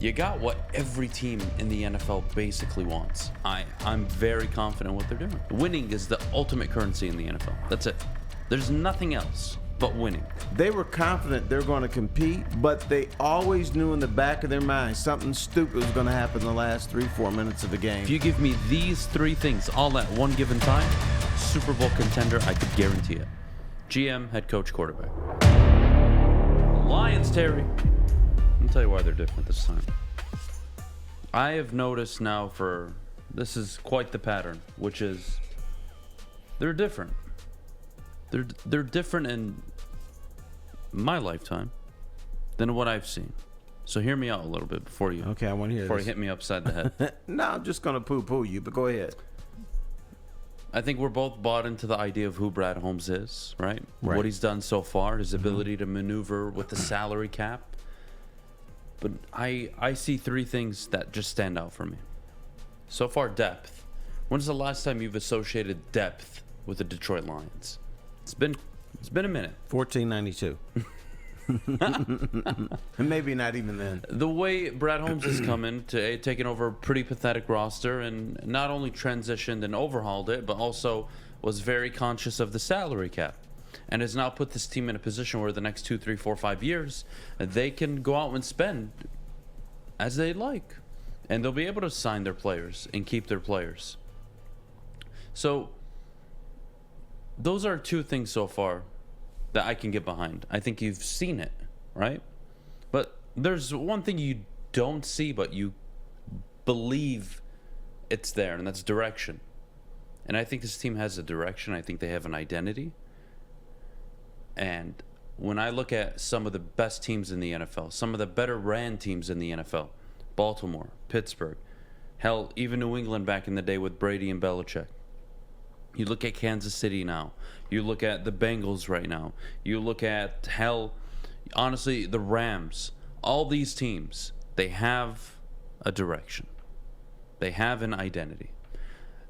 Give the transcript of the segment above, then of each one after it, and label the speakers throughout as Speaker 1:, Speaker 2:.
Speaker 1: You got what every team in the NFL basically wants. I'm very confident in what they're doing. Winning is the ultimate currency in the NFL. That's it. There's nothing else but winning.
Speaker 2: They were confident they're going to compete, but they always knew in the back of their mind something stupid was going to happen in the last 3-4 minutes of the game.
Speaker 1: If you give me these three things all at one given time, Super Bowl contender, I could guarantee it. GM, head coach, quarterback. Lions, Terry. I'll tell you why they're different this time. I have noticed now this is quite the pattern, which is they're different. They're different in my lifetime than what I've seen. So hear me out a little bit before you.
Speaker 2: Okay, I want to hear
Speaker 1: before
Speaker 2: this.
Speaker 1: you hit me upside the head.
Speaker 2: No, I'm just going to poo-poo you, but go ahead.
Speaker 1: I think we're both bought into the idea of who Brad Holmes is, right? What he's done so far, his ability to maneuver with the salary cap. But I see three things that just stand out for me. So far, depth. When's the last time you've associated depth with the Detroit Lions? It's been a minute.
Speaker 2: 1492. Maybe not even then.
Speaker 1: The way Brad Holmes has come in to taking over a pretty pathetic roster and not only transitioned and overhauled it, but also was very conscious of the salary cap. And has now put this team in a position where the next 2, 3, 4, 5 years, they can go out and spend as they like. And they'll be able to sign their players and keep their players. So, those are two things so far that I can get behind. I think you've seen it, right? But there's one thing you don't see, but you believe it's there, and that's direction. And I think this team has a direction. I think they have an identity. And when I look at some of the best teams in the NFL, some of the better ran teams in the NFL, Baltimore, Pittsburgh, hell, even New England back in the day with Brady and Belichick. You look at Kansas City now. You look at the Bengals right now. You look at, honestly, the Rams. All these teams, they have a direction. They have an identity.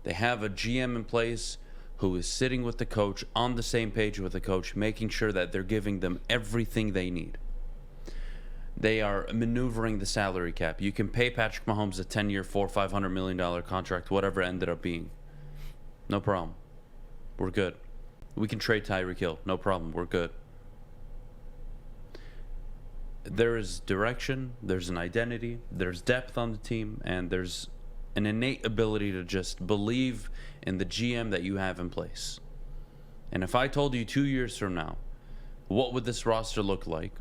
Speaker 1: They have a GM in place who is sitting with the coach, on the same page with the coach, making sure that they're giving them everything they need. They are maneuvering the salary cap. You can pay Patrick Mahomes a 10-year, $500 million contract, whatever it ended up being. No problem. We're good. We can trade Tyreek Hill. No problem. We're good. There is direction. There's an identity. There's depth on the team. And there's an innate ability to just believe in the GM that you have in place. And if I told you 2 years from now, what would this roster look like?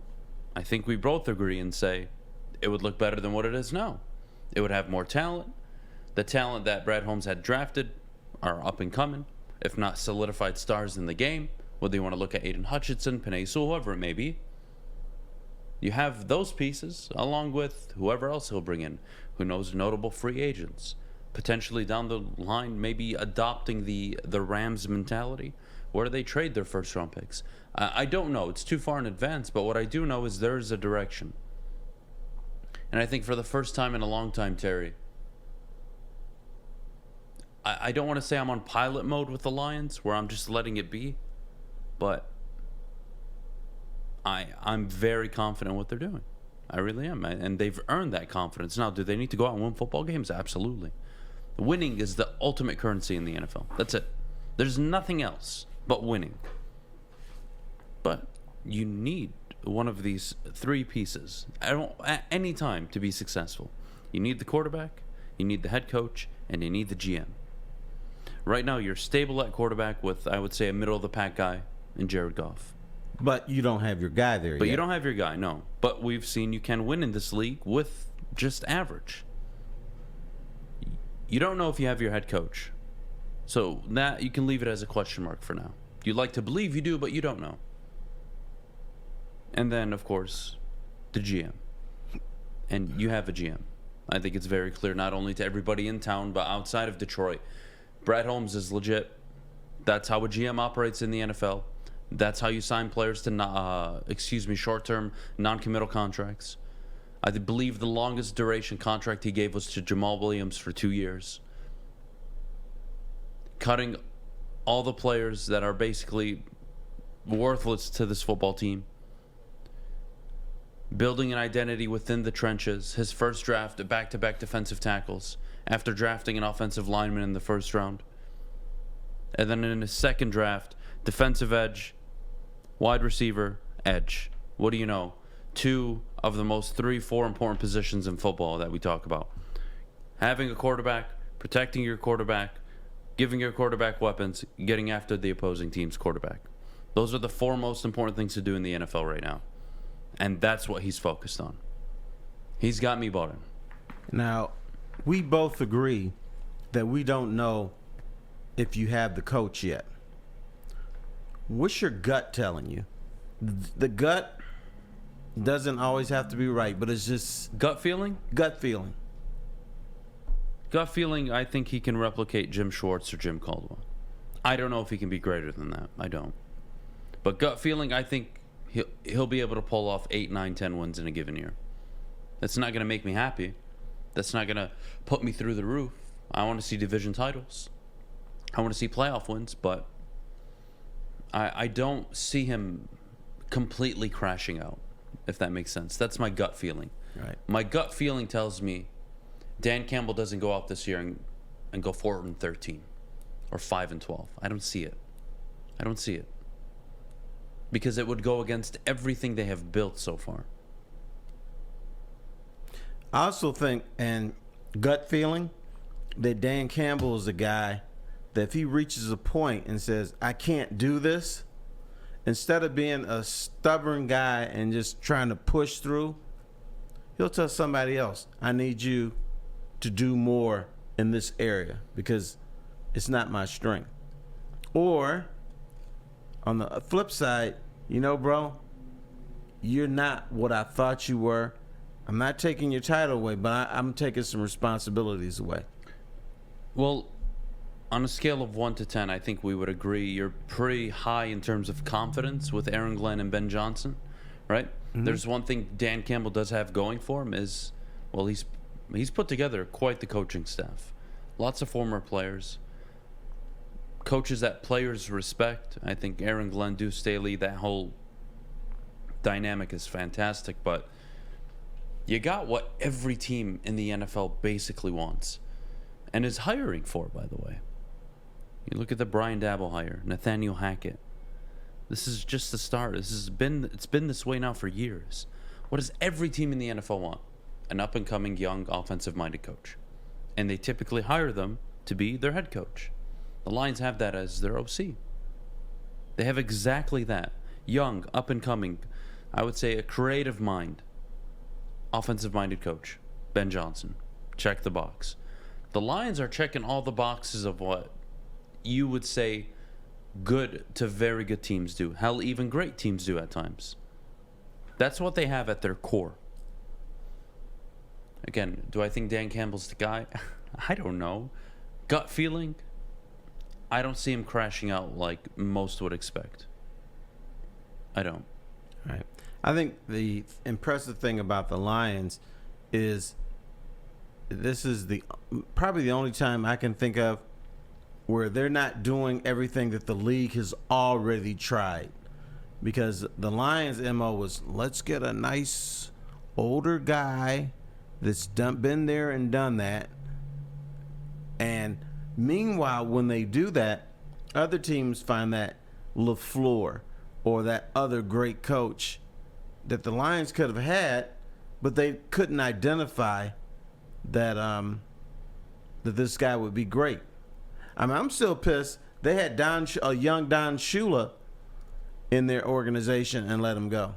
Speaker 1: I think we both agree and say it would look better than what it is now. It would have more talent. The talent that Brad Holmes had drafted are up and coming, if not solidified stars in the game. Whether you want to look at Aiden Hutchinson, Penei Sewell, whoever it may be. You have those pieces, along with whoever else he'll bring in. Who knows, notable free agents. Potentially down the line, maybe adopting the Rams mentality, where they trade their first-round picks. I don't know. It's too far in advance, but what I do know is there is a direction. And I think for the first time in a long time, Terry, I don't want to say I'm on pilot mode with the Lions, where I'm just letting it be, but I'm very confident in what they're doing. I really am, and they've earned that confidence. Now, do they need to go out and win football games? Absolutely. Winning is the ultimate currency in the NFL. That's it. There's nothing else but winning. But you need one of these three pieces at any time to be successful. You need the quarterback, you need the head coach, and you need the GM. Right now, you're stable at quarterback with, I would say, a middle-of-the-pack guy in Jared Goff.
Speaker 2: But you don't have your guy there yet.
Speaker 1: But you don't have your guy, no. But we've seen you can win in this league with just average. You don't know if you have your head coach. So that you can leave it as a question mark for now. You'd like to believe you do, but you don't know. And then, of course, the GM. And you have a GM. I think it's very clear, not only to everybody in town, but outside of Detroit. Brad Holmes is legit. That's how a GM operates in the NFL. That's how you sign players to, short-term, non-committal contracts. I believe the longest duration contract he gave was to Jamal Williams for 2 years. Cutting all the players that are basically worthless to this football team. building an identity within the trenches. His first draft, back-to-back defensive tackles, after drafting an offensive lineman in the first round. And then in his second draft, defensive edge, wide receiver, edge. What do you know? 2 of the most 3-4 important positions in football that we talk about. Having a quarterback, protecting your quarterback, giving your quarterback weapons, getting after the opposing team's quarterback. Those are the 4 most important things to do in the NFL right now. And that's what he's focused on. He's got me bought in.
Speaker 2: Now, we both agree that we don't know if you have the coach yet. What's your gut telling you? The gut doesn't always have to be right, but it's just
Speaker 1: Gut feeling?
Speaker 2: gut feeling.
Speaker 1: Gut feeling, I think he can replicate Jim Schwartz or Jim Caldwell. I don't know if he can be greater than that. I don't. But gut feeling, I think he'll be able to pull off 8, 9, 10 wins in a given year. That's not going to make me happy. That's not going to put me through the roof. I want to see division titles. I want to see playoff wins, but I don't see him completely crashing out, if that makes sense. That's my gut feeling.
Speaker 2: Right.
Speaker 1: My gut feeling tells me Dan Campbell doesn't go out this year and go 4-13 or 5-12. I don't see it. I don't see it. Because it would go against everything they have built so far.
Speaker 2: I also think, and gut feeling, that Dan Campbell is a guy that if he reaches a point and says, I can't do this, instead of being a stubborn guy and just trying to push through, he'll tell somebody else, I need you to do more in this area because it's not my strength. Or on the flip side, you know, bro, you're not what I thought you were. I'm not taking your title away, but I'm taking some responsibilities away.
Speaker 1: Well, on a scale of 1 to 10, I think we would agree you're pretty high in terms of confidence with Aaron Glenn and Ben Johnson, right? Mm-hmm. There's one thing Dan Campbell does have going for him is, well, he's put together quite the coaching staff. Lots of former players. Coaches that players respect. I think Aaron Glenn, Deuce Staley, that whole dynamic is fantastic, but you got what every team in the NFL basically wants and is hiring for, by the way. You look at the Brian Daboll hire, Nathaniel Hackett. This is just the start. It's been this way now for years. What does every team in the NFL want? An up-and-coming, young, offensive-minded coach. And they typically hire them to be their head coach. The Lions have that as their OC. They have exactly that. Young, up-and-coming, I would say a creative mind. Offensive-minded coach, Ben Johnson. Check the box. The Lions are checking all the boxes of what you would say good to very good teams do. Hell, even great teams do at times. That's what they have at their core. Again, do I think Dan Campbell's the guy? I don't know. Gut feeling, I don't see him crashing out like most would expect. I don't.
Speaker 2: Right. I think the impressive thing about the Lions is this is probably the only time I can think of where they're not doing everything that the league has already tried. Because the Lions' MO was, let's get a nice older guy that's been there and done that. And meanwhile, when they do that, other teams find that LaFleur or that other great coach that the Lions could have had, but they couldn't identify that that this guy would be great. I mean, I'm still pissed. They had a young Don Shula in their organization and let him go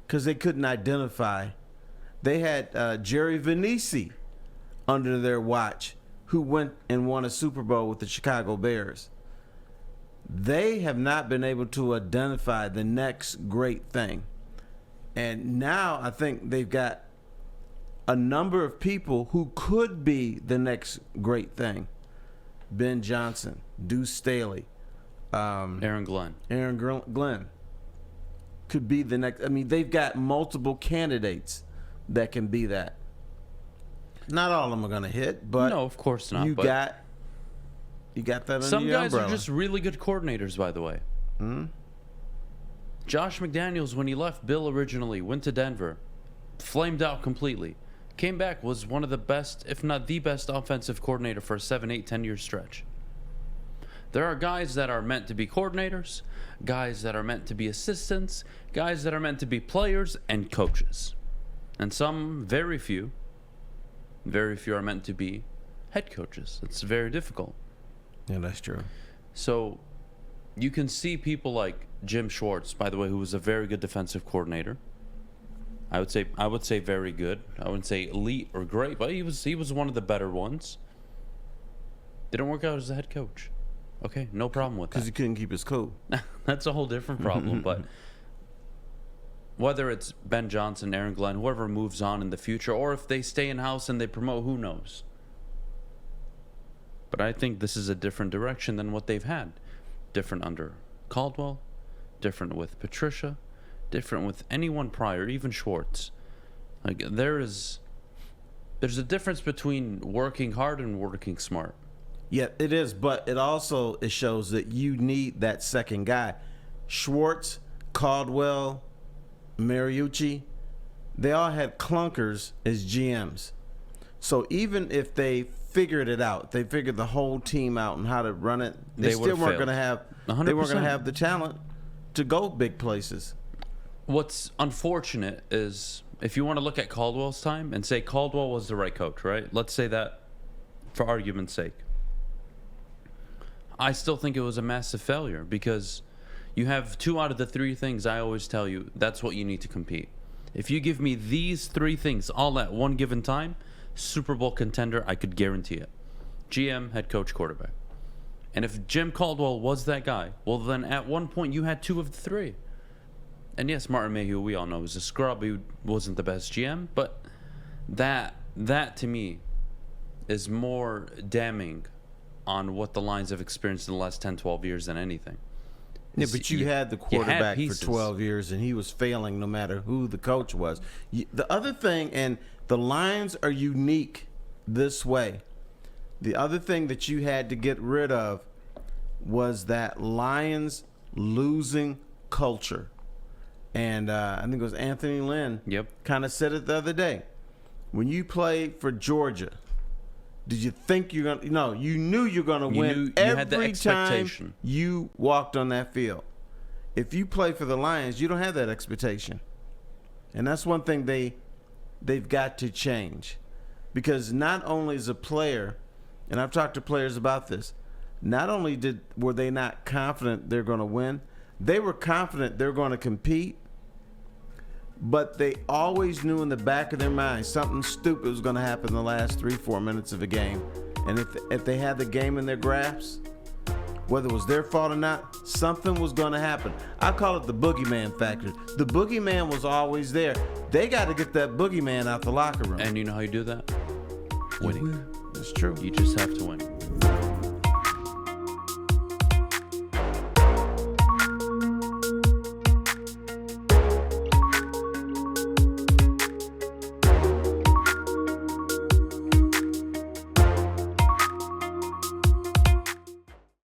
Speaker 2: because they couldn't identify. They had Jerry Vinicius under their watch, who went and won a Super Bowl with the Chicago Bears. They have not been able to identify the next great thing. And now I think they've got a number of people who could be the next great thing. Ben Johnson, Deuce Staley,
Speaker 1: Aaron
Speaker 2: Glenn could be the next. I mean, they've got multiple candidates that can be that. Not all of them are going to hit, but
Speaker 1: no, of course not.
Speaker 2: You got that under
Speaker 1: some
Speaker 2: your
Speaker 1: guys
Speaker 2: umbrella.
Speaker 1: are just really good coordinators, by the way.
Speaker 2: Hmm?
Speaker 1: Josh McDaniels, when he left Bill originally, went to Denver, flamed out completely. Came back, was one of the best, if not the best, offensive coordinator for a 7, 8, 10-year stretch. There are guys that are meant to be coordinators, guys that are meant to be assistants, guys that are meant to be players and coaches. And some, very few are meant to be head coaches. It's very difficult.
Speaker 2: Yeah, that's true.
Speaker 1: So you can see people like Jim Schwartz, by the way, who was a very good defensive coordinator. I would say very good. I wouldn't say elite or great, but he was one of the better ones. Didn't work out as a head coach. Okay, no problem with that.
Speaker 2: Because he couldn't keep his cool.
Speaker 1: That's a whole different problem. But whether it's Ben Johnson, Aaron Glenn, whoever moves on in the future, or if they stay in-house and they promote, who knows? But I think this is a different direction than what they've had. Different under Caldwell, different with Patricia, different with anyone prior, even Schwartz. Like there's a difference between working hard and working smart.
Speaker 2: Yeah, it is, but it shows that you need that second guy. Schwartz, Caldwell, Mariucci, they all had clunkers as GMs. So even if they figured it out, they figured the whole team out and how to run it, they still weren't going to have
Speaker 1: 100%.
Speaker 2: They weren't going to have the talent to go big places.
Speaker 1: What's unfortunate is if you want to look at Caldwell's time and say Caldwell was the right coach, right? Let's say that for argument's sake. I still think it was a massive failure because you have 2 out of the 3 things I always tell you, that's what you need to compete. If you give me these 3 things all at one given time, Super Bowl contender, I could guarantee it. GM, head coach, quarterback. And if Jim Caldwell was that guy, well then at one point you had 2 of the 3. And yes, Martin Mayhew, we all know, was a scrub. He wasn't the best GM, but that to me is more damning on what the Lions have experienced in the last 10, 12 years than anything.
Speaker 2: Yeah, but you had the quarterback for
Speaker 1: pieces.
Speaker 2: 12 years, and he was failing no matter who the coach was. The other thing, and the Lions are unique this way. The other thing that you had to get rid of was that Lions losing culture. And I think it was Anthony Lynn kind of said it the other day. When you play for Georgia, did you think you're going to... No, you knew you're going to win every time you walked on that field. If you play for the Lions, you don't have that expectation. And that's one thing they've got to change. Because not only as a player, and I've talked to players about this, not only were they not confident they're going to win, they were confident they're going to compete, but they always knew in the back of their mind something stupid was going to happen in the last 3-4 minutes of a game. And if they had the game in their grasp, whether it was their fault or not, something was going to happen. I call it the boogeyman factor. The boogeyman was always there. They got to get that boogeyman out the locker room.
Speaker 1: And you know how you do that? Winning.
Speaker 2: It's true.
Speaker 1: You just have to win.